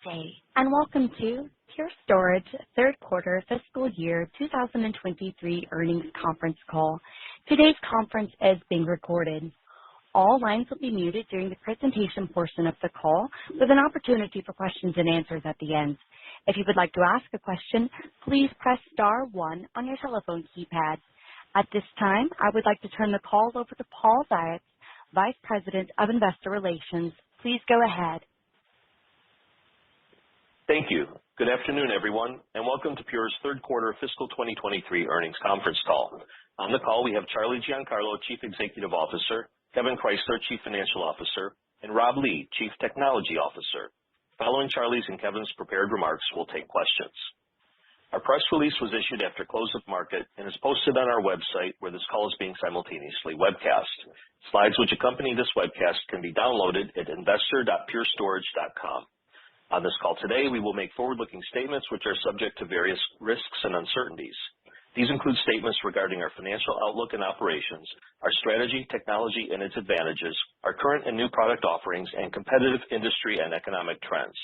Day, and welcome to Pure Storage third quarter fiscal year 2023 earnings conference call. Today's conference is being recorded. All lines will be muted during the presentation portion of the call, with an opportunity for questions and answers at the end. If you would like to ask a question, please press star 1 on your telephone keypad. At this time, I would like to turn the call over to Paul Ziots, Vice President of Investor Relations. Please go ahead. Thank you. Good afternoon, everyone, and welcome to Pure's third quarter fiscal 2023 earnings conference call. On the call, we have Charlie Giancarlo, Chief Executive Officer, Kevin Chrysler, Chief Financial Officer, and Rob Lee, Chief Technology Officer. Following Charlie's and Kevin's prepared remarks, we'll take questions. Our press release was issued after close of market and is posted on our website, where this call is being simultaneously webcast. Slides which accompany this webcast can be downloaded at investor.purestorage.com. On this call today, we will make forward-looking statements which are subject to various risks and uncertainties. These include statements regarding our financial outlook and operations, our strategy, technology, and its advantages, our current and new product offerings, and competitive industry and economic trends.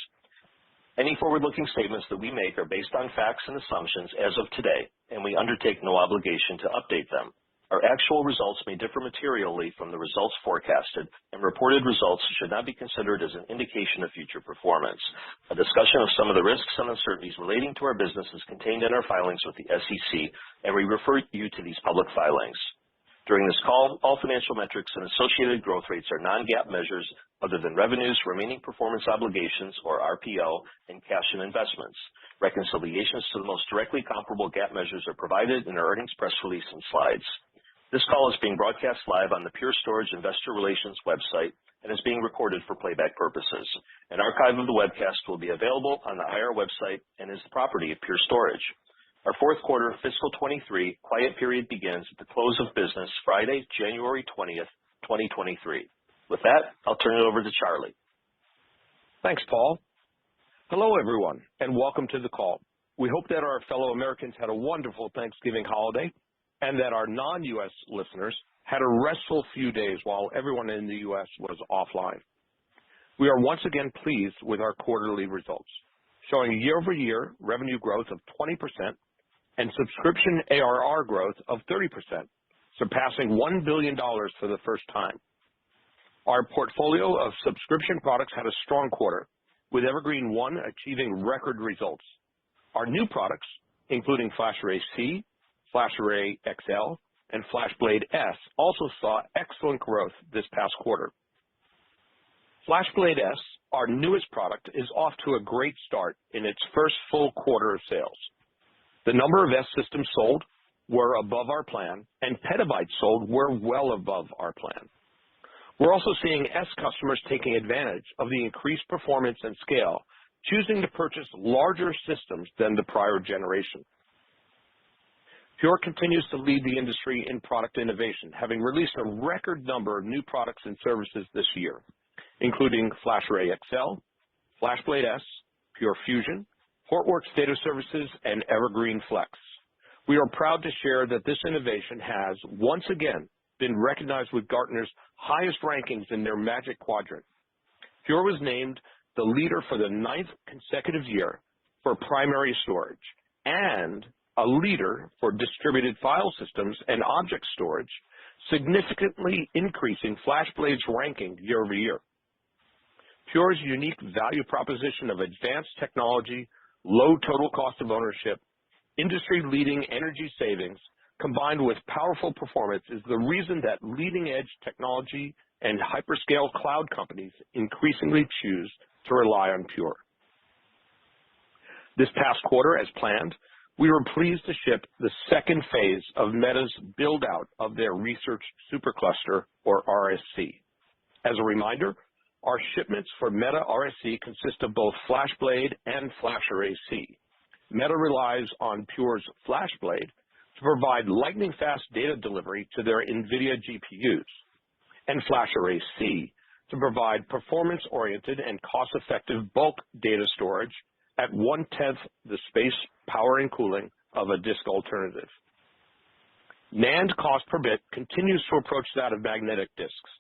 Any forward-looking statements that we make are based on facts and assumptions as of today, and we undertake no obligation to update them. Our actual results may differ materially from the results forecasted, and reported results should not be considered as an indication of future performance. A discussion of some of the risks and uncertainties relating to our business is contained in our filings with the SEC, and we refer you to these public filings. During this call, all financial metrics and associated growth rates are non-GAAP measures other than revenues, remaining performance obligations, or RPO, and cash and investments. Reconciliations to the most directly comparable GAAP measures are provided in our earnings press release and slides. This call is being broadcast live on the Pure Storage Investor Relations website and is being recorded for playback purposes. An archive of the webcast will be available on the IR website and is the property of Pure Storage. Our fourth quarter fiscal 23 quiet period begins at the close of business Friday, January 20th, 2023. With that, I'll turn it over to Charlie. Thanks, Paul. Hello, everyone, and welcome to the call. We hope that our fellow Americans had a wonderful Thanksgiving holiday, and that our non-U.S. listeners had a restful few days while everyone in the U.S. was offline. We are once again pleased with our quarterly results, showing year-over-year revenue growth of 20% and subscription ARR growth of 30%, surpassing $1 billion for the first time. Our portfolio of subscription products had a strong quarter, with Evergreen//One achieving record results. Our new products, including FlashArray//C, FlashArray//XL, and FlashBlade//S, also saw excellent growth this past quarter. FlashBlade//S, our newest product, is off to a great start in its first full quarter of sales. The number of S systems sold were above our plan, and petabytes sold were well above our plan. We're also seeing S customers taking advantage of the increased performance and scale, choosing to purchase larger systems than the prior generation. Pure continues to lead the industry in product innovation, having released a record number of new products and services this year, including FlashArray//XL, FlashBlade//S, Pure Fusion, Portworx Data Services, and Evergreen//Flex. We are proud to share that this innovation has, once again, been recognized with Gartner's highest rankings in their Magic Quadrant. Pure was named the leader for the 9th consecutive year for primary storage and a leader for distributed file systems and object storage, significantly increasing FlashBlade's ranking year over year. Pure's unique value proposition of advanced technology, low total cost of ownership, industry-leading energy savings, combined with powerful performance, is the reason that leading-edge technology and hyperscale cloud companies increasingly choose to rely on Pure. This past quarter, as planned, we were pleased to ship the second phase of Meta's build-out of their research supercluster, or RSC. As a reminder, our shipments for Meta RSC consist of both FlashBlade and FlashArray//C. Meta relies on Pure's FlashBlade to provide lightning-fast data delivery to their NVIDIA GPUs, and FlashArray//C to provide performance-oriented and cost-effective bulk data storage at 1/10 the space, power, and cooling of a disk alternative. NAND cost per bit continues to approach that of magnetic disks.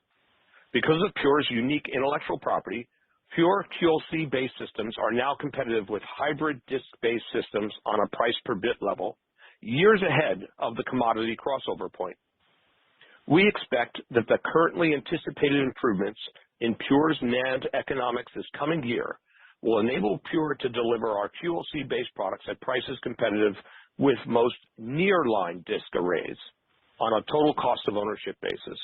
Because of Pure's unique intellectual property, Pure QLC-based systems are now competitive with hybrid disk-based systems on a price per bit level, years ahead of the commodity crossover point. We expect that the currently anticipated improvements in Pure's NAND economics this coming year will enable Pure to deliver our QLC-based products at prices competitive with most nearline disk arrays on a total cost of ownership basis.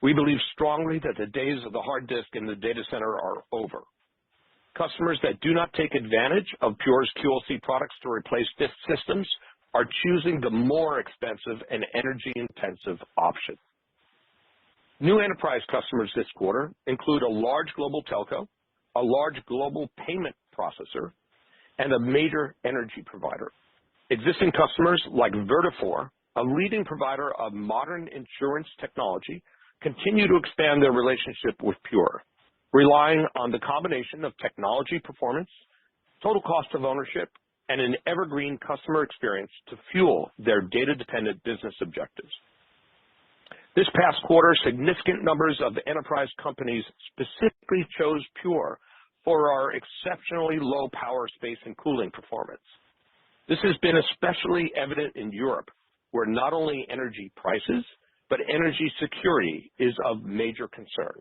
We believe strongly that the days of the hard disk in the data center are over. Customers that do not take advantage of Pure's QLC products to replace disk systems are choosing the more expensive and energy-intensive option. New enterprise customers this quarter include a large global telco, a large global payment processor, and a major energy provider. Existing customers like Vertafore, a leading provider of modern insurance technology, continue to expand their relationship with Pure, relying on the combination of technology performance, total cost of ownership, and an evergreen customer experience to fuel their data-dependent business objectives. This past quarter, significant numbers of enterprise companies specifically chose Pure for our exceptionally low power, space, and cooling performance. This has been especially evident in Europe, where not only energy prices, but energy security is of major concern.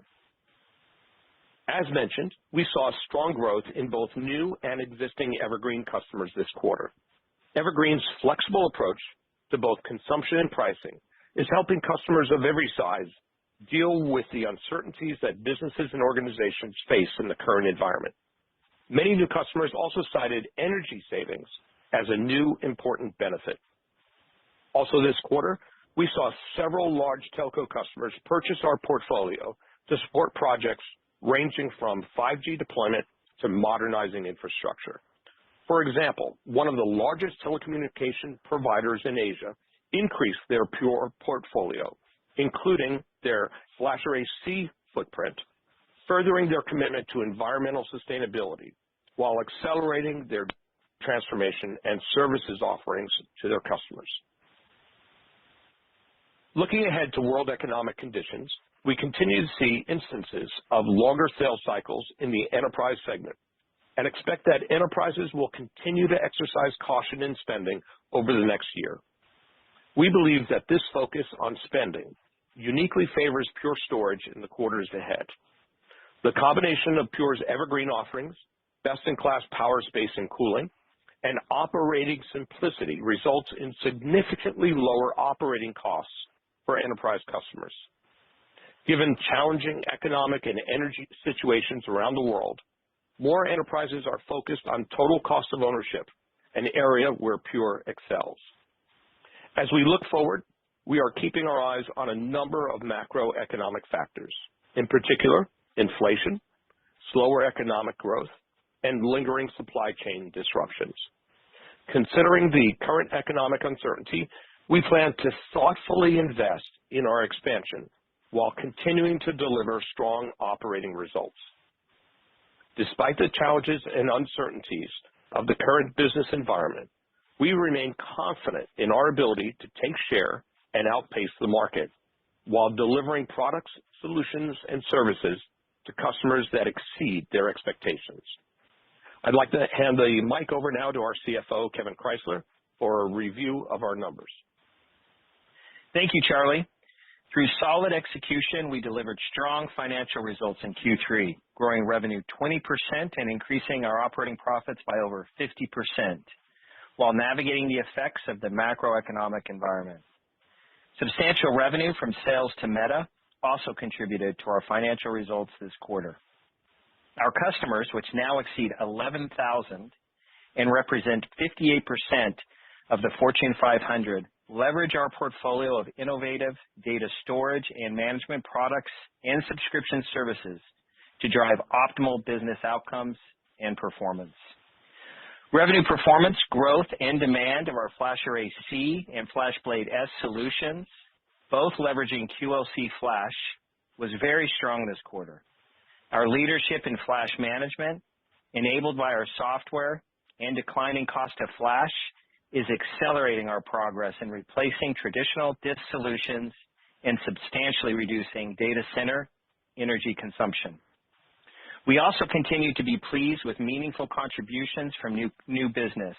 As mentioned, we saw strong growth in both new and existing Evergreen customers this quarter. Evergreen's flexible approach to both consumption and pricing is helping customers of every size deal with the uncertainties that businesses and organizations face in the current environment. Many new customers also cited energy savings as a new important benefit. Also this quarter, we saw several large telco customers purchase our portfolio to support projects ranging from 5G deployment to modernizing infrastructure. For example, one of the largest telecommunication providers in Asia increased their Pure portfolio, including their FlashArray//C footprint, furthering their commitment to environmental sustainability while accelerating their transformation and services offerings to their customers. Looking ahead to world economic conditions, we continue to see instances of longer sales cycles in the enterprise segment and expect that enterprises will continue to exercise caution in spending over the next year. We believe that this focus on spending uniquely favors Pure Storage in the quarters ahead. The combination of Pure's Evergreen offerings, best-in-class power, space, and cooling, and operating simplicity results in significantly lower operating costs for enterprise customers. Given challenging economic and energy situations around the world, more enterprises are focused on total cost of ownership, an area where Pure excels. As we look forward, we are keeping our eyes on a number of macroeconomic factors, in particular, inflation, slower economic growth, and lingering supply chain disruptions. Considering the current economic uncertainty, we plan to thoughtfully invest in our expansion while continuing to deliver strong operating results. Despite the challenges and uncertainties of the current business environment, we remain confident in our ability to take share and outpace the market while delivering products, solutions, and services to customers that exceed their expectations. I'd like to hand the mic over now to our CFO, Kevin Kreisler, for a review of our numbers. Thank you, Charlie. Through solid execution, we delivered strong financial results in Q3, growing revenue 20% and increasing our operating profits by over 50%, while navigating the effects of the macroeconomic environment. Substantial revenue from sales to Meta also contributed to our financial results this quarter. Our customers, which now exceed 11,000 and represent 58% of the Fortune 500, leverage our portfolio of innovative data storage and management products and subscription services to drive optimal business outcomes and performance. Revenue performance, growth, and demand of our FlashArray//C and FlashBlade//S solutions, both leveraging QLC Flash, was very strong this quarter. Our leadership in flash management, enabled by our software and declining cost of flash, is accelerating our progress in replacing traditional disk solutions and substantially reducing data center energy consumption. We also continue to be pleased with meaningful contributions from new business,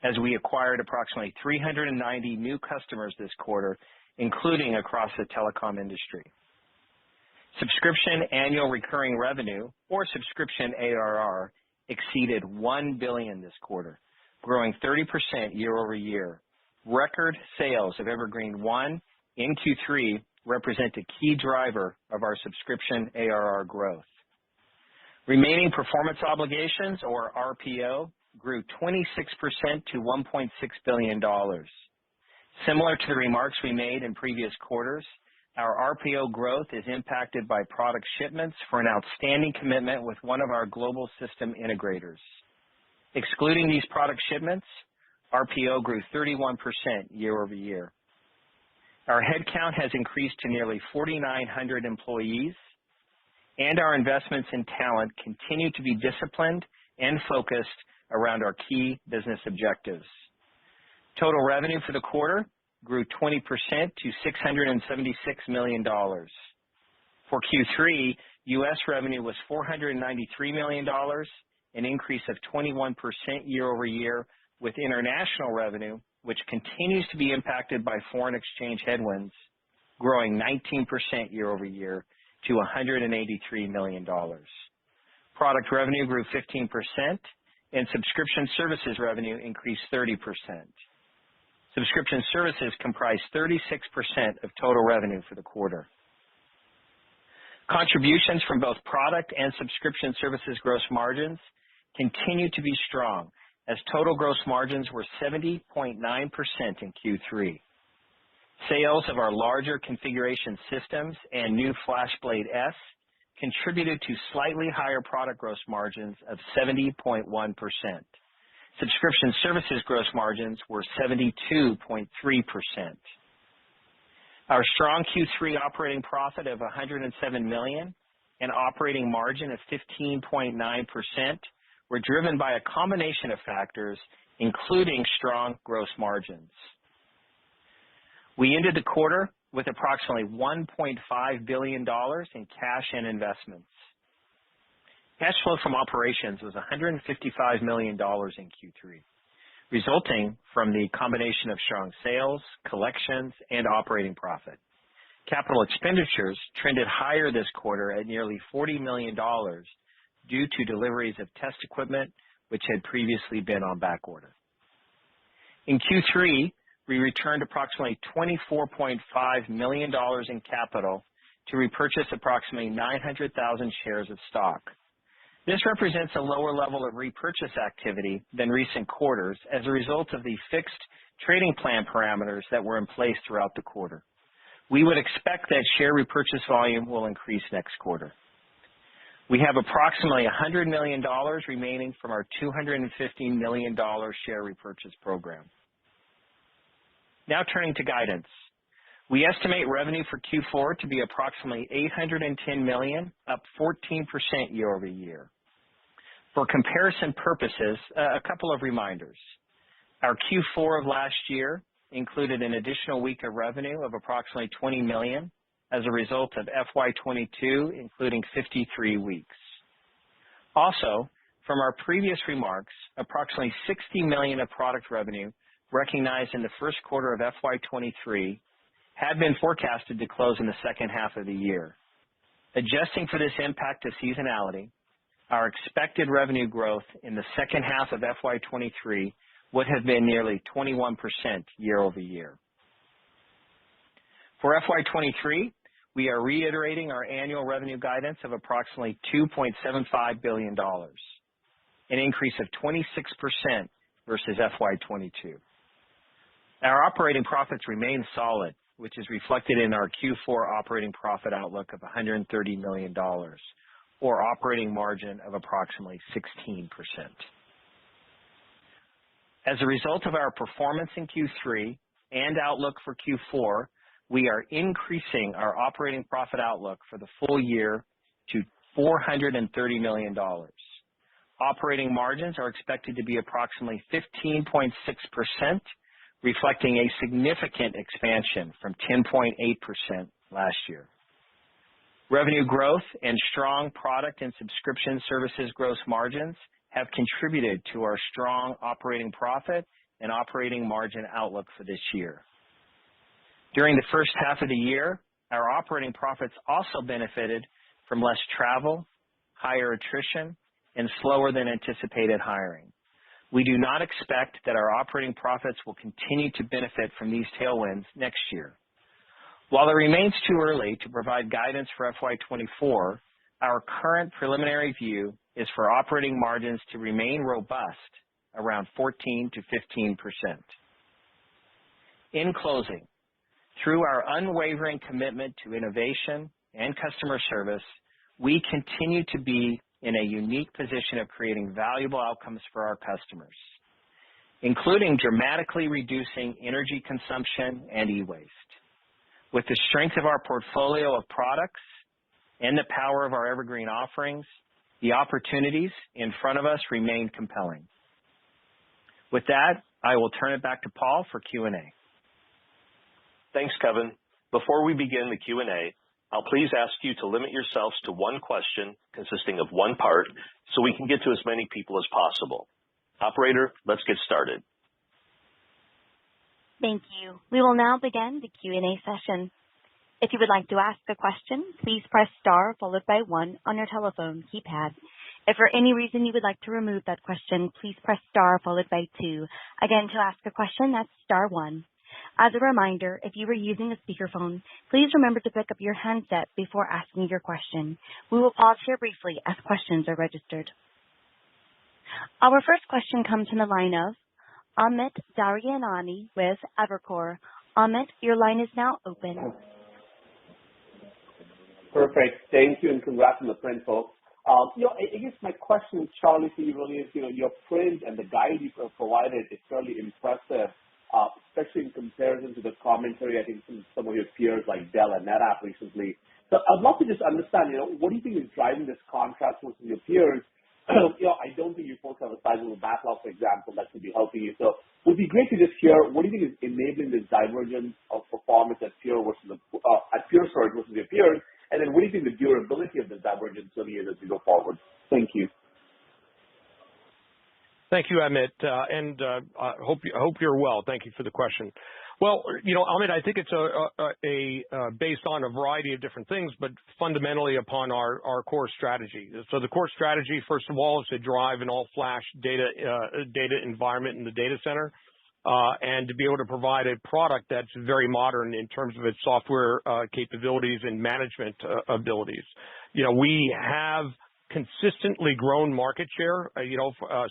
as we acquired approximately 390 new customers this quarter, including across the telecom industry. Subscription annual recurring revenue, or subscription ARR, exceeded $1 billion this quarter, growing 30% year over year. Record sales of Evergreen One in Q3 represent a key driver of our subscription ARR growth. Remaining performance obligations, or RPO, grew 26% to $1.6 billion. Similar to the remarks we made in previous quarters, our RPO growth is impacted by product shipments for an outstanding commitment with one of our global system integrators. Excluding these product shipments, RPO grew 31% year over year. Our headcount has increased to nearly 4,900 employees, and our investments in talent continue to be disciplined and focused around our key business objectives. Total revenue for the quarter grew 20% to $676 million. For Q3, U.S. revenue was $493 million, an increase of 21% year over year, with international revenue, which continues to be impacted by foreign exchange headwinds, growing 19% year over year to $183 million. Product revenue grew 15%, and subscription services revenue increased 30%. Subscription services comprised 36% of total revenue for the quarter. Contributions from both product and subscription services gross margins continue to be strong, as total gross margins were 70.9% in Q3. Sales of our larger configuration systems and new FlashBlade//S contributed to slightly higher product gross margins of 70.1%. Subscription services gross margins were 72.3%. Our strong Q3 operating profit of $107 million and operating margin of 15.9% were driven by a combination of factors, including strong gross margins. We ended the quarter with approximately $1.5 billion in cash and investments. Cash flow from operations was $155 million in Q3, resulting from the combination of strong sales, collections, and operating profit. Capital expenditures trended higher this quarter at nearly $40 million due to deliveries of test equipment, which had previously been on back order. In Q3, we returned approximately $24.5 million in capital to repurchase approximately 900,000 shares of stock. This represents a lower level of repurchase activity than recent quarters as a result of the fixed trading plan parameters that were in place throughout the quarter. We would expect that share repurchase volume will increase next quarter. We have approximately $100 million remaining from our $250 million share repurchase program. Now turning to guidance. We estimate revenue for Q4 to be approximately $810 million, up 14% year over year. For comparison purposes, a couple of reminders. Our Q4 of last year included an additional week of revenue of approximately $20 million as a result of FY22, including 53 weeks. Also, from our previous remarks, approximately $60 million of product revenue recognized in the first quarter of FY23 had been forecasted to close in the second half of the year. Adjusting for this impact of seasonality, our expected revenue growth in the second half of FY23 would have been nearly 21% year over year. For FY23, we are reiterating our annual revenue guidance of approximately $2.75 billion, an increase of 26% versus FY22. Our operating profits remain solid, which is reflected in our Q4 operating profit outlook of $130 million, or operating margin of approximately 16%. As a result of our performance in Q3 and outlook for Q4, we are increasing our operating profit outlook for the full year to $430 million. Operating margins are expected to be approximately 15.6%, reflecting a significant expansion from 10.8% last year. Revenue growth and strong product and subscription services gross margins have contributed to our strong operating profit and operating margin outlook for this year. During the first half of the year, our operating profits also benefited from less travel, higher attrition, and slower than anticipated hiring. We do not expect that our operating profits will continue to benefit from these tailwinds next year. While it remains too early to provide guidance for FY24, our current preliminary view is for operating margins to remain robust around 14 to 15%. In closing, through our unwavering commitment to innovation and customer service, we continue to be in a unique position of creating valuable outcomes for our customers, including dramatically reducing energy consumption and e-waste. With the strength of our portfolio of products and the power of our evergreen offerings, the opportunities in front of us remain compelling. With that, I will turn it back to Paul for Q&A. Thanks, Kevin. Before we begin the Q&A, I'll please ask you to limit yourselves to one question consisting of one part so we can get to as many people as possible. Operator, let's get started. Thank you. We will now begin the Q&A session. If you would like to ask a question, please press star followed by 1 on your telephone keypad. If for any reason you would like to remove that question, please press star followed by 2. Again, to ask a question, that's star 1. As a reminder, if you are using a speakerphone, please remember to pick up your handset before asking your question. We will pause here briefly as questions are registered. Our first question comes from the line of Amit Daryanani with Evercore. Amit, your line is now open. Perfect. Thank you, and congrats on the print, folks. I guess my question, Charlie, to you really is, your print and the guide you provided is fairly impressive, especially in comparison to the commentary, I think, from some of your peers like Dell and NetApp recently. So I'd love to just understand, what do you think is driving this contrast versus your peers? I don't think you folks have a sizable backlog, for example, that could be helping you. So it would be great to just hear, what do you think is enabling this divergence of performance at Pure Storage versus your peers? And then what do you think the durability of this divergence really is as we go forward? Thank you. Thank you, Amit, and I hope you're well. Thank you for the question. Well, Amit, I think it's based on a variety of different things, but fundamentally upon our core strategy. So the core strategy, first of all, is to drive an all-flash data environment in the data center, and to be able to provide a product that's very modern in terms of its software capabilities and management abilities. We have consistently grown market share,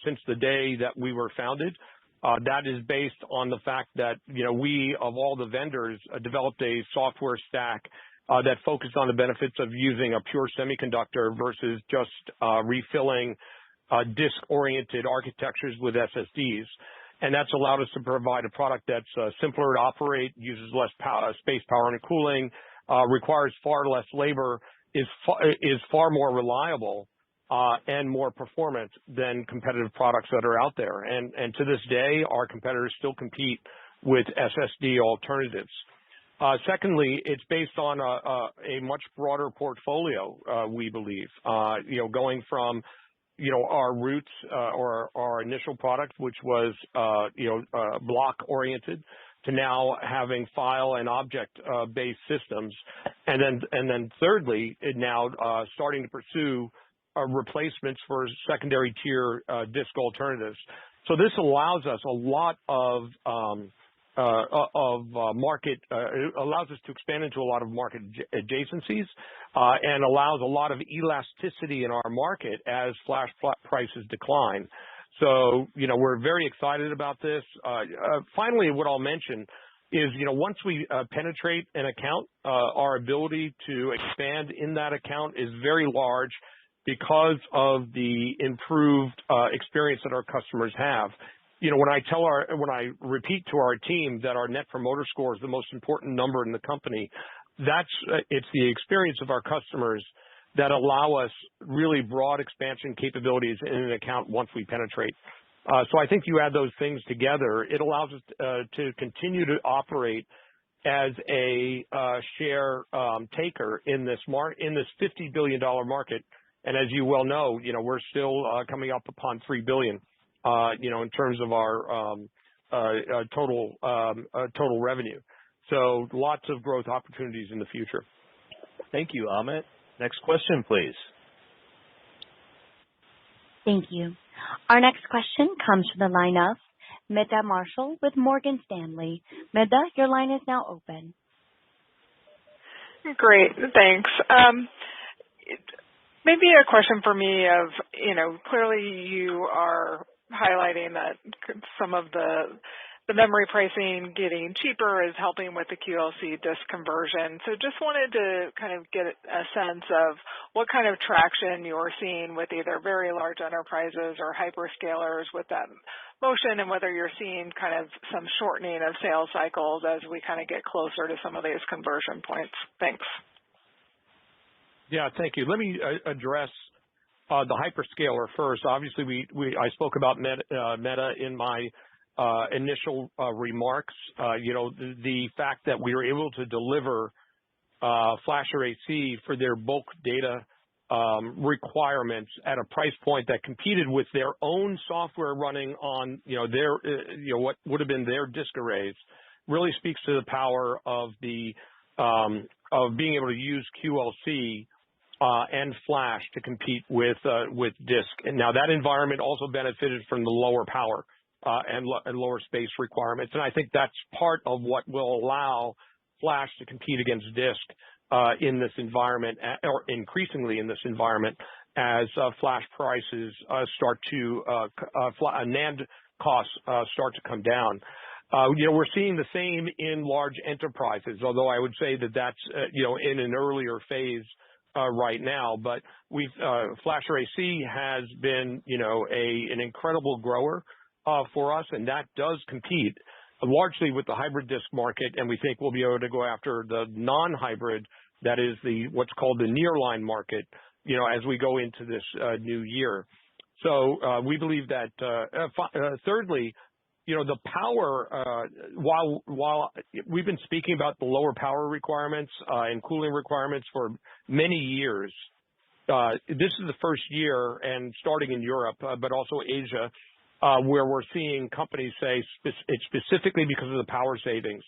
since the day that we were founded. That is based on the fact that, we, of all the vendors, developed a software stack that focused on the benefits of using a pure semiconductor versus just refilling disk-oriented architectures with SSDs. And that's allowed us to provide a product that's simpler to operate, uses less space, power, and cooling, requires far less labor, is far more reliable, and more performant than competitive products that are out there. And to this day, our competitors still compete with SSD alternatives. Secondly, it's based on a much broader portfolio, we believe, going from our roots, or our initial product, which was block oriented, to now having file and object based systems, and then thirdly, now starting to pursue replacements for secondary tier disk alternatives. So this allows us a lot of market, allows us to expand into a lot of market adjacencies, and allows a lot of elasticity in our market as flash prices decline. So, we're very excited about this. Finally, what I'll mention is, once we penetrate an account, our ability to expand in that account is very large because of the improved experience that our customers have. When I repeat to our team that our Net Promoter Score is the most important number in the company, it's the experience of our customers that allow us really broad expansion capabilities in an account once we penetrate. So I think you add those things together, it allows us to continue to operate as a share taker in this $50 billion market. And as you well know, we're still coming up upon $3 billion, in terms of our total revenue. So lots of growth opportunities in the future. Thank you, Amit. Next question, please. Thank you. Our next question comes from the line of Meta Marshall with Morgan Stanley. Meta, your line is now open. Great, thanks. Maybe a question for me of, clearly you are highlighting that some of the memory pricing getting cheaper is helping with the QLC disk conversion. So just wanted to kind of get a sense of what kind of traction you're seeing with either very large enterprises or hyperscalers with that motion, and whether you're seeing kind of some shortening of sales cycles as we kind of get closer to some of these conversion points. Thanks. Yeah, thank you. Let me address the hyperscaler first. Obviously, I spoke about Meta in my initial remarks. The fact that we were able to deliver FlashArray//C for their bulk data requirements at a price point that competed with their own software running on their what would have been their disk arrays really speaks to the power of of being able to use QLC and flash to compete with disk. And now that environment also benefited from the lower power and lower space requirements. And I think that's part of what will allow flash to compete against disk in this environment, or increasingly in this environment, as flash prices start to NAND costs start to come down. We're seeing the same in large enterprises, although I would say that that's in an earlier phase right now. But FlashArray//C has been an incredible grower for us, and that does compete largely with the hybrid disk market, and we think we'll be able to go after the non-hybrid, that is what's called the nearline market, as we go into this new year. So we believe that. Thirdly, the power. While we've been speaking about the lower power requirements and cooling requirements for many years, this is the first year, and starting in Europe, but also Asia, where we're seeing companies say it's specifically because of the power savings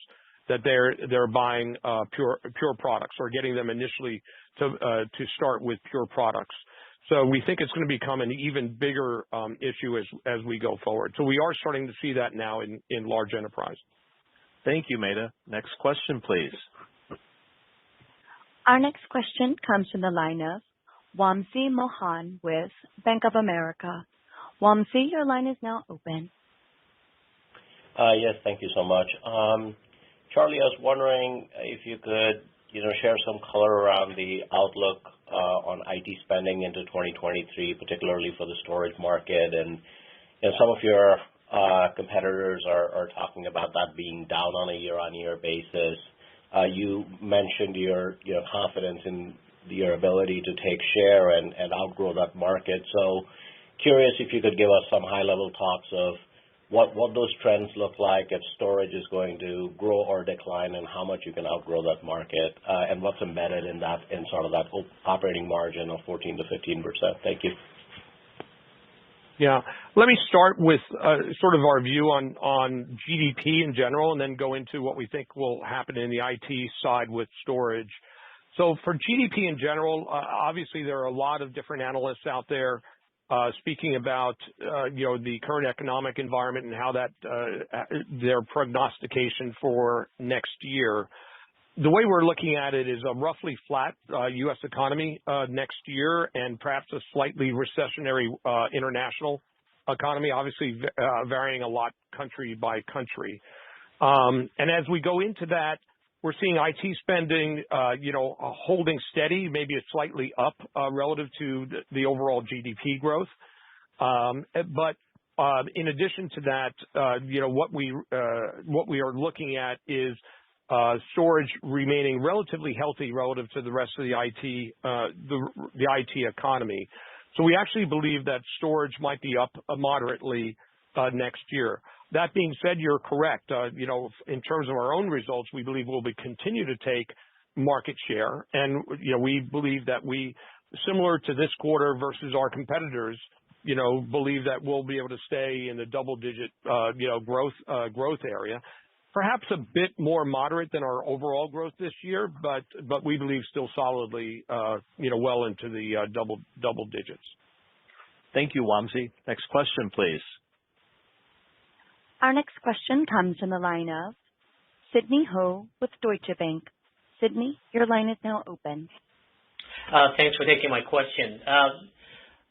that they're buying pure products, or getting them initially to start with pure products. So we think it's going to become an even bigger issue as we go forward. So we are starting to see that now in large enterprise. Thank you, Meta. Next question, please. Our next question comes from the line of Wamsi Mohan with Bank of America. Wamsi, your line is now open. Yes, thank you so much. Charlie, I was wondering if you could, share some color around the outlook on IT spending into 2023, particularly for the storage market. And some of your competitors are talking about that being down on a year-on-year basis. You mentioned your confidence in your ability to take share and outgrow that market. So curious if you could give us some high-level thoughts of what those trends look like, if storage is going to grow or decline, and how much you can outgrow that market, and what's embedded in sort of that operating margin of 14 to 15%. Thank you. Yeah. Let me start with sort of our view on GDP in general, and then go into what we think will happen in the IT side with storage. So for GDP in general, obviously there are a lot of different analysts out there speaking about the current economic environment and how that their prognostication for next year. The way we're looking at it is a roughly flat U.S. economy next year, and perhaps a slightly recessionary international economy, obviously varying a lot country by country. And as we go into that, we're seeing IT spending, holding steady, maybe it's slightly up relative to the overall GDP growth. But in addition to that, what we are looking at is storage remaining relatively healthy relative to the rest of the IT economy. So we actually believe that storage might be up moderately next year. That being said, you're correct. In terms of our own results, we believe we'll continue to take market share. And, we believe that similar to this quarter versus our competitors, believe that we'll be able to stay in the double-digit, growth area. Perhaps a bit more moderate than our overall growth this year, but we believe still solidly, well into the double digits. Thank you, Wamsi. Next question, please. Our next question comes from the line of Sidney Ho with Deutsche Bank. Sidney, your line is now open. Thanks for taking my question.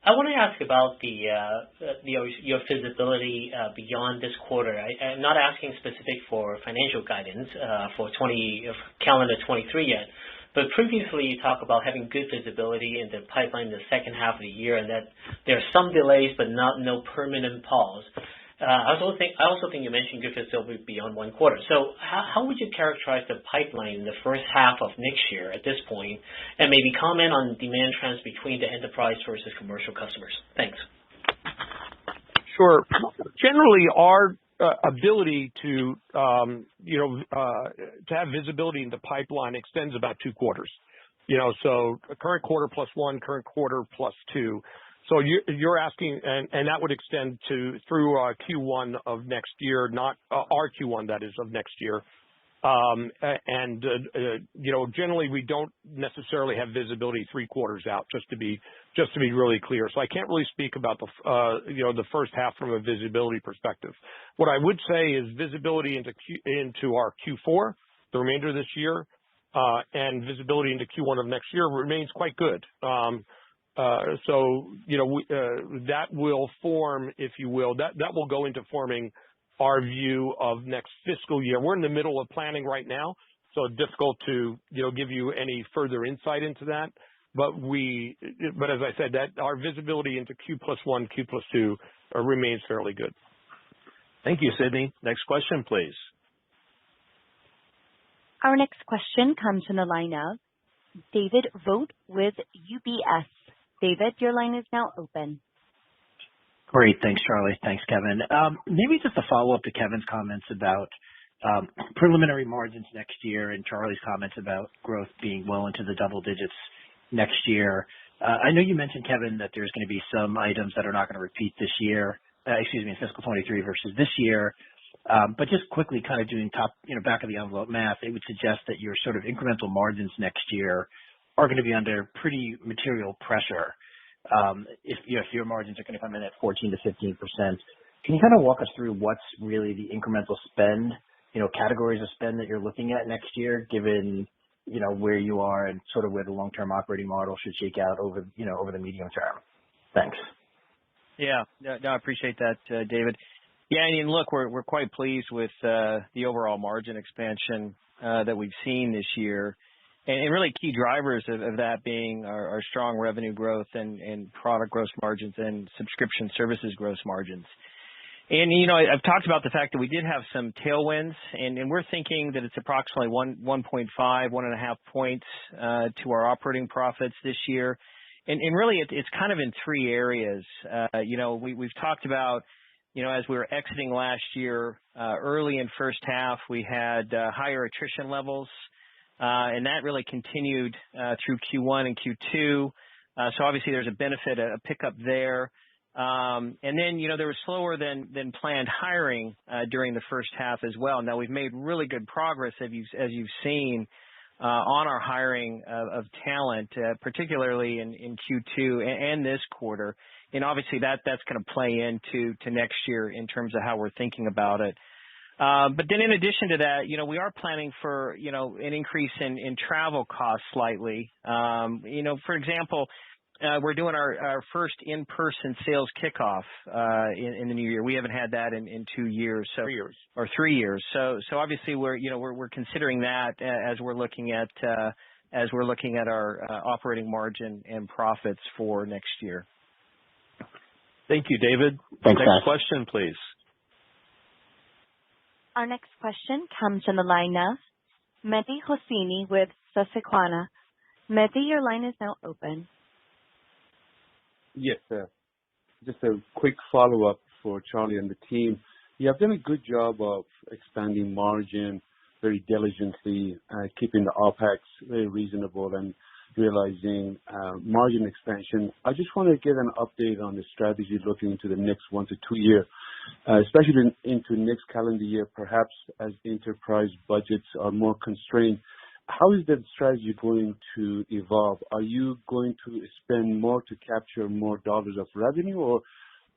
I want to ask about your visibility beyond this quarter. I'm not asking specific for financial guidance for calendar 23 yet, but previously you talked about having good visibility in the pipeline in the second half of the year, and that there are some delays but no permanent pause. I also think you mentioned good visibility beyond one quarter. So how would you characterize the pipeline in the first half of next year at this point, and maybe comment on demand trends between the enterprise versus commercial customers? Thanks. Sure. Generally, our ability to have visibility in the pipeline extends about 2 quarters. So current quarter plus 1, current quarter plus 2. So you're asking, and that would extend through Q1 of next year, not our Q1, that is, of next year. Generally we don't necessarily have visibility 3 quarters out, just to be really clear. So I can't really speak about the first half from a visibility perspective. What I would say is visibility into our Q4, the remainder of this year, and visibility into Q1 of next year remains quite good. That will form, if you will, that will go into forming our view of next fiscal year. We're in the middle of planning right now, so it's difficult to, give you any further insight into that. But as I said, that our visibility into Q plus 1, Q plus 2 remains fairly good. Thank you, Sidney. Next question, please. Our next question comes from the line of David Vogt with UBS. David, your line is now open. Great. Thanks, Charlie. Thanks, Kevin. Maybe just a follow-up to Kevin's comments about preliminary margins next year and Charlie's comments about growth being well into the double digits next year. I know you mentioned, Kevin, that there's going to be some items that are not going to repeat this year, in fiscal 23 versus this year. But just quickly kind of doing back of the envelope math, it would suggest that your sort of incremental margins next year are going to be under pretty material pressure. If your margins are going to come in at 14 to 15%, can you kind of walk us through what's really the incremental spend, categories of spend that you're looking at next year, given, where you are and sort of where the long-term operating model should shake out over the medium term? Thanks. Yeah, no, I appreciate that, David. Yeah, I mean, look, we're quite pleased with the overall margin expansion that we've seen this year. And really key drivers of that being our strong revenue growth and product gross margins and subscription services gross margins. And, I've talked about the fact that we did have some tailwinds, and we're thinking that it's approximately 1.5 points to our operating profits this year. And really it's kind of in 3 areas. We've talked about, as we were exiting last year, early in first half, we had higher attrition levels. And that really continued through Q1 and Q2. So obviously there's a benefit, a pickup there. And then, there was slower than planned hiring during the first half as well. Now we've made really good progress, as you've seen, on our hiring of talent, particularly in Q2 and this quarter. And obviously that's going to play into next year in terms of how we're thinking about it. But then in addition to that, we are planning for, an increase in travel costs slightly. For example, we're doing our first in-person sales kickoff in the new year. We haven't had that in 2 years. 3 years. Or 3 years. So obviously we're considering that as we're looking at our operating margin and profits for next year. Thank you, David. Thanks, Next question, please. Our next question comes from the line of Mehdi Hosseini with Susquehanna. Mehdi, your line is now open. Yes, sir. Just a quick follow-up for Charlie and the team. You have done a good job of expanding margin very diligently, keeping the OpEx very reasonable and realizing margin expansion. I just want to get an update on the strategy looking into the next 1 to 2 year, especially into next calendar year, perhaps as enterprise budgets are more constrained. How is that strategy going to evolve? Are you going to spend more to capture more dollars of revenue,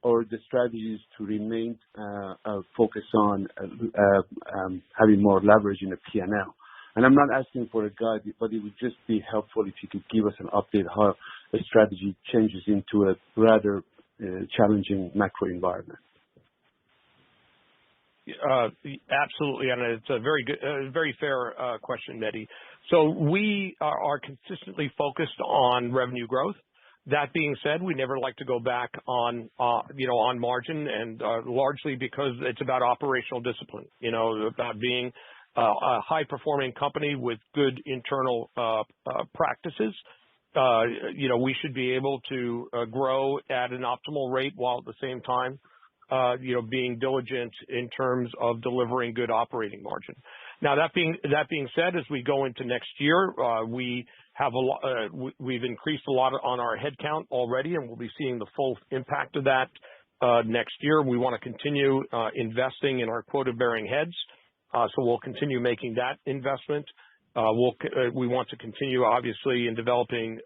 or the strategy is to remain focused on having more leverage in the P&L? And I'm not asking for a guide, but it would just be helpful if you could give us an update how the strategy changes into a rather challenging macro environment. Absolutely, and it's a very good, very fair question, Mehdi. So we are consistently focused on revenue growth. That being said, we never like to go back on, on margin, and largely because it's about operational discipline. About being a high-performing company with good internal practices. We should be able to grow at an optimal rate while at the same time, being diligent in terms of delivering good operating margin. Now, that being said, as we go into next year, we have we've increased a lot on our headcount already, and we'll be seeing the full impact of that next year. We want to continue investing in our quota-bearing heads, so we'll continue making that investment. We want to continue, obviously, in developing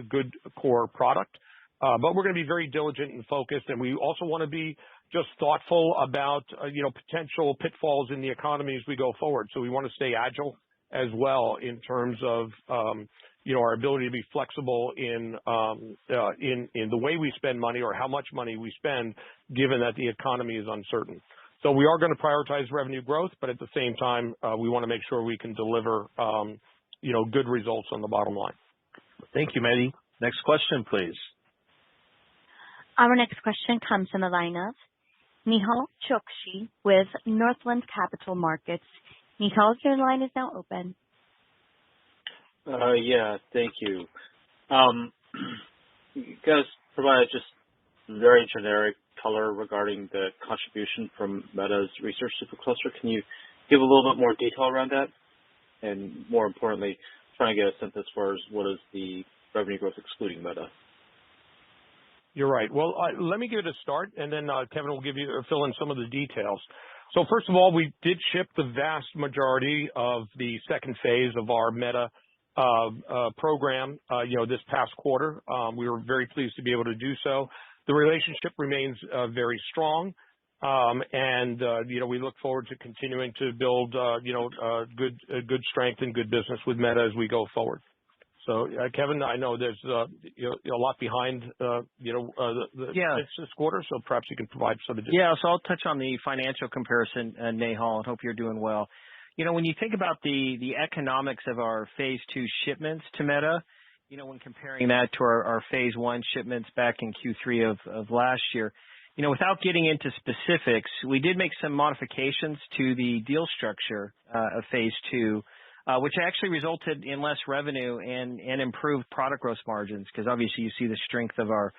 good core product, but we're going to be very diligent and focused, and we also want to be just thoughtful about, potential pitfalls in the economy as we go forward. So we want to stay agile as well in terms of, our ability to be flexible in the way we spend money or how much money we spend, given that the economy is uncertain. So we are going to prioritize revenue growth, but at the same time, we want to make sure we can deliver, good results on the bottom line. Thank you, Mehdi. Next question, please. Our next question comes from the line of Nehal Chokshi with Northland Capital Markets. Nehal, your line is now open. Yeah, thank you. You guys provided just very generic color regarding the contribution from Meta's research supercluster. Can you give a little bit more detail around that? And more importantly, trying to get a sense as far as what is the revenue growth excluding Meta. You're right. Well, let me give it a start, and then Kevin will fill in some of the details. So first of all, we did ship the vast majority of the second phase of our Meta program, this past quarter. We were very pleased to be able to do so. The relationship remains very strong, and we look forward to continuing to build, good strength and good business with Meta as we go forward. So, Kevin, I know there's a lot behind this quarter, so perhaps you can provide some additional. Yeah, so I'll touch on the financial comparison, Nehal, and hope you're doing well. When you think about the economics of our Phase 2 shipments to Meta, when comparing that to our Phase 1 shipments back in Q3 of last year, without getting into specifics, we did make some modifications to the deal structure of Phase 2, which actually resulted in less revenue and improved product gross margins, because obviously you see the strength of our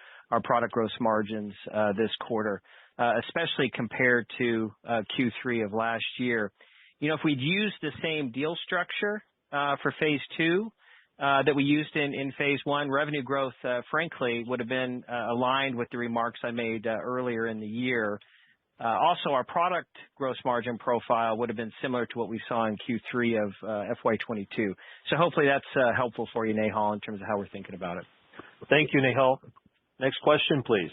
product gross margins this quarter, especially compared to Q3 of last year. If we'd used the same deal structure for Phase 2 that we used in Phase 1, revenue growth, frankly, would have been aligned with the remarks I made earlier in the year. Also, our product gross margin profile would have been similar to what we saw in Q3 of FY22. So hopefully that's helpful for you, Nehal, in terms of how we're thinking about it. Thank you, Nehal. Next question, please.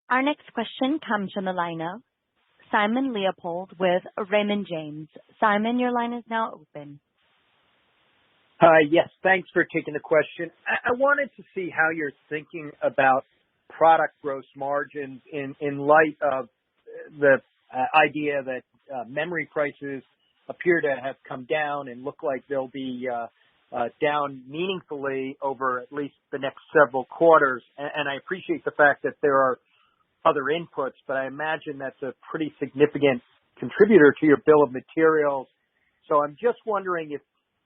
Our next question comes from the line of Simon Leopold with Raymond James. Simon, your line is now open. Yes, thanks for taking the question. I wanted to see how you're thinking about product gross margins in light of the idea that memory prices appear to have come down and look like they'll be down meaningfully over at least the next several quarters. And I appreciate the fact that there are other inputs, but I imagine that's a pretty significant contributor to your bill of materials. So I'm just wondering if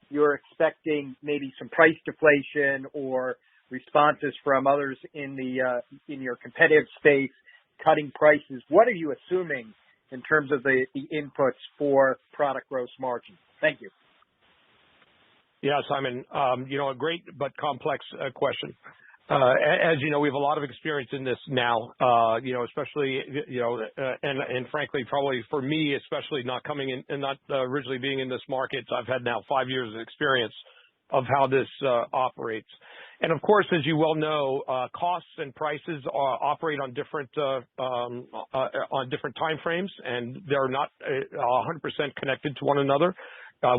you're expecting maybe some price deflation or responses from others in your competitive space cutting prices. What are you assuming in terms of the inputs for product gross margin? Thank you. Yeah, Simon, a great but complex question. As you know, we have a lot of experience in this now, especially, and frankly, probably for me, especially not coming in and not originally being in this market, I've had now 5 years of experience of how this operates. And of course, as you well know, costs and prices operate on different time frames, and they're not 100% connected to one another.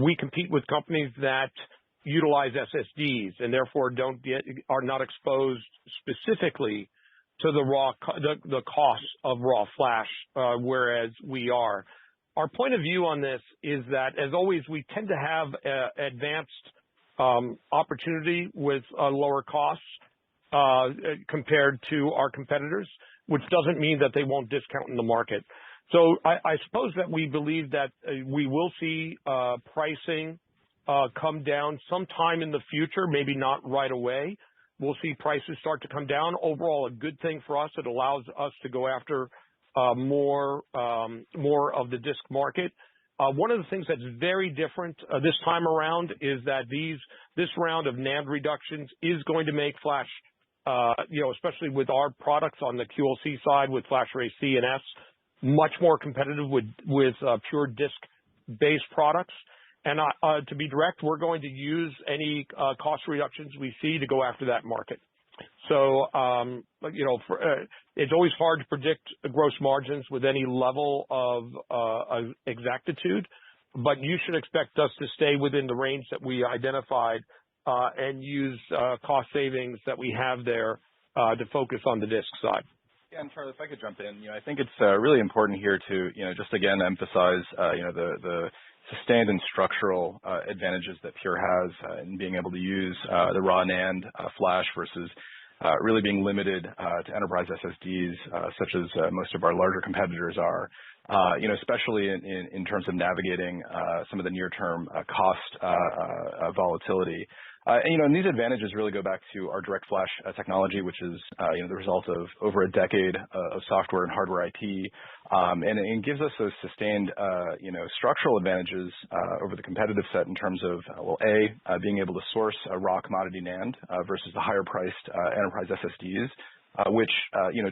We compete with companies that utilize SSDs and therefore are not exposed specifically to the cost of raw flash, whereas we are. Our point of view on this is that, as always, we tend to have advanced opportunity with lower costs compared to our competitors, which doesn't mean that they won't discount in the market. So I suppose that we believe that we will see pricing come down sometime in the future, maybe not right away. We'll see prices start to come down. Overall, a good thing for us. It allows us to go after more of the disk market. One of the things that's very different this time around is that this round of NAND reductions is going to make flash, especially with our products on the QLC side with FlashArray C and S, much more competitive with pure disk-based products. And to be direct, we're going to use any cost reductions we see to go after that market. So, it's always hard to predict gross margins with any level of exactitude, but you should expect us to stay within the range that we identified and use cost savings that we have there to focus on the disk side. Yeah, and Charlie, if I could jump in, I think it's really important here to, just again emphasize, the sustained and structural advantages that Pure has in being able to use the raw NAND flash versus really being limited to enterprise SSDs, such as most of our larger competitors are. Especially in terms of navigating some of the near-term cost volatility. And these advantages really go back to our direct flash technology, which is the result of over a decade of software and hardware IP, and it gives us those sustained structural advantages over the competitive set in terms of being able to source a raw commodity NAND versus the higher priced enterprise SSDs. Which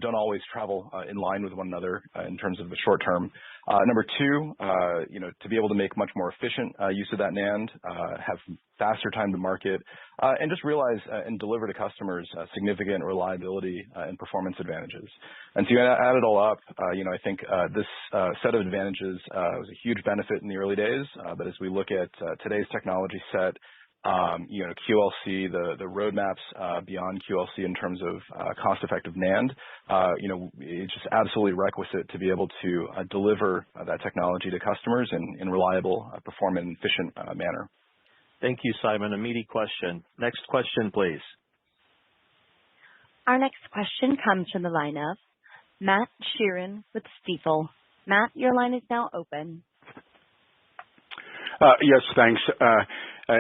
don't always travel in line with one another in terms of the short term. Number two, to be able to make much more efficient use of that NAND, have faster time to market, and just realize and deliver to customers significant reliability and performance advantages. And so you add it all up, I think this set of advantages was a huge benefit in the early days, but as we look at today's technology set, QLC, the roadmaps beyond QLC in terms of cost-effective NAND, it's just absolutely requisite to be able to deliver that technology to customers in reliable, performant, and efficient manner. Thank you, Simon. A meaty question. Next question, please. Our next question comes from the line of Matt Sheerin with Stifel. Matt, your line is now open. Yes, thanks,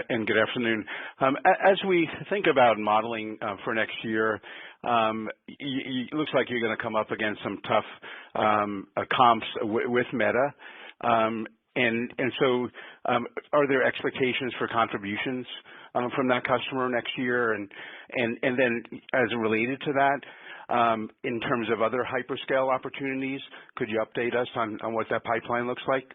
and good afternoon. As we think about modeling for next year, it looks like you're going to come up against some tough comps with Meta. And so are there expectations for contributions from that customer next year? And then as related to that, in terms of other hyperscale opportunities, could you update us on what that pipeline looks like?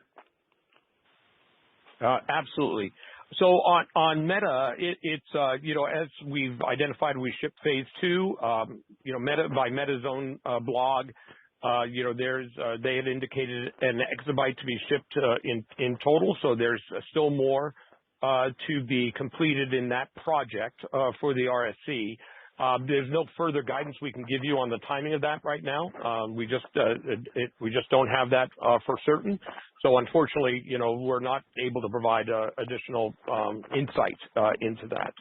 Absolutely. So on Meta, it's as we've identified, we ship phase 2. Meta, by Meta's own blog, they had indicated an exabyte to be shipped in total. So there's still more to be completed in that project for the RSC. There's no further guidance we can give you on the timing of that right now. We just don't have that for certain. So unfortunately, we're not able to provide additional insight into that.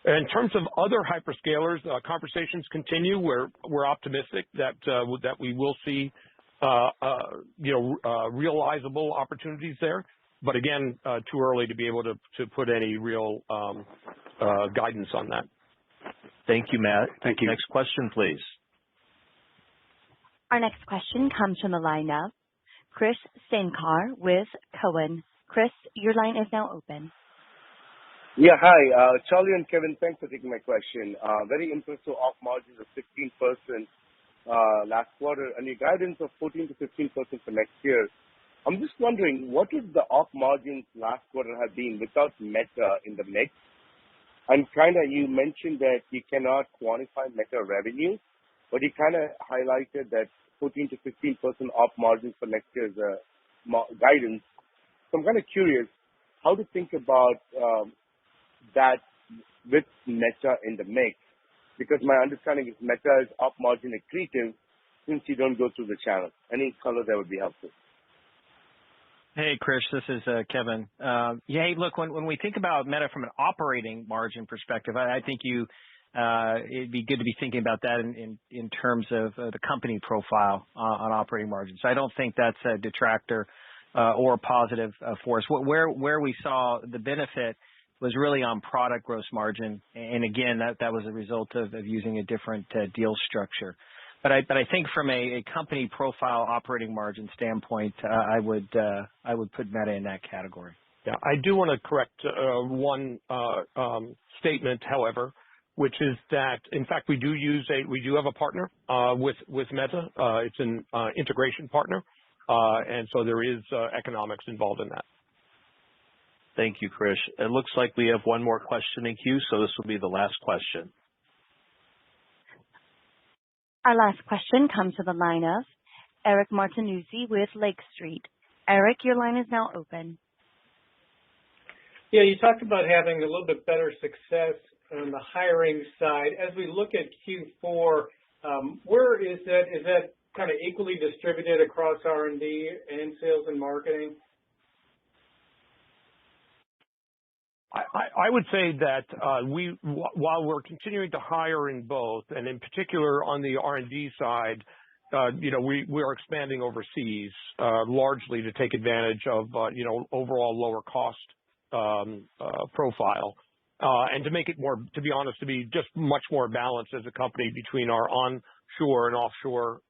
In terms of other hyperscalers, conversations continue. We're optimistic that we will see realizable opportunities there. But again, too early to be able to put any real guidance on that. Thank you, Matt. Thank you. Next question, please. Our next question comes from the line of Krish Sankar with Cowen. Chris, your line is now open. Yeah, hi. Charlie and Kevin, thanks for taking my question. Very impressive op margins of 16% last quarter, and your guidance of 14 to 15% for next year. I'm just wondering, what would the op margins last quarter have been without Meta in the mix? And kind of you mentioned that you cannot quantify Meta revenue, but you kind of highlighted that 14 to 15% op margins for next year's guidance. So I'm kind of curious how to think about that with Meta in the mix, because my understanding is Meta is op margin accretive since you don't go through the channel. Any color that would be helpful. Hey, Krish, this is Kevin. Yeah, hey, look, when we think about Meta from an operating margin perspective, I think it'd be good to be thinking about that in terms of the company profile on operating margins. So I don't think that's a detractor or a positive for us. Where we saw the benefit was really on product gross margin, and again, that was a result of using a different deal structure. But I think from a company profile operating margin standpoint, I would put Meta in that category. Yeah, I do want to correct one statement, however, which is that in fact we do have a partner with Meta. It's an integration partner, and so there is economics involved in that. Thank you, Krish. It looks like we have one more question in queue, so this will be the last question. Our last question comes to the line of Eric Martinuzzi with Lake Street. Eric, your line is now open. Yeah, you talked about having a little bit better success on the hiring side. As we look at Q4, where is that? Is that kind of equally distributed across R&D and sales and marketing? I would say that while we're continuing to hire in both, and in particular on the R&D side, we are expanding overseas largely to take advantage of overall lower cost profile, and to make it more, to be honest, to be just much more balanced as a company between our onshore and offshore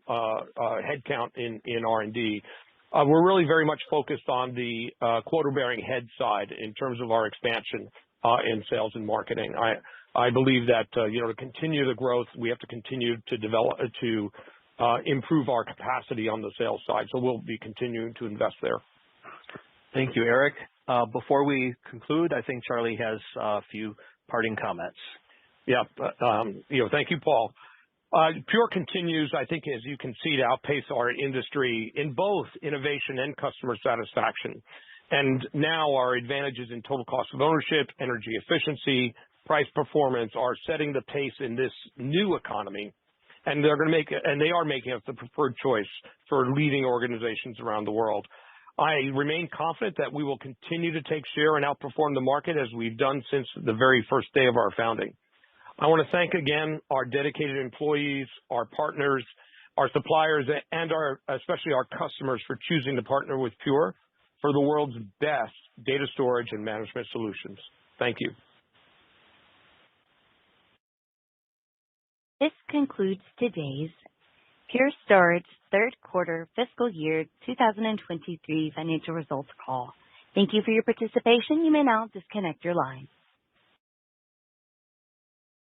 headcount in R&D. We're really very much focused on the quota-bearing head side in terms of our expansion in sales and marketing. I believe that to continue the growth, we have to continue to develop to improve our capacity on the sales side. So we'll be continuing to invest there. Thank you, Eric. Before we conclude, I think Charlie has a few parting comments. Yeah, thank you, Paul. Pure continues, I think, as you can see, to outpace our industry in both innovation and customer satisfaction. And now our advantages in total cost of ownership, energy efficiency, price performance are setting the pace in this new economy. And they are making us the preferred choice for leading organizations around the world. I remain confident that we will continue to take share and outperform the market as we've done since the very first day of our founding. I want to thank again our dedicated employees, our partners, our suppliers, and especially our customers for choosing to partner with Pure for the world's best data storage and management solutions. Thank you. This concludes today's Pure Storage third quarter fiscal year 2023 financial results call. Thank you for your participation. You may now disconnect your line.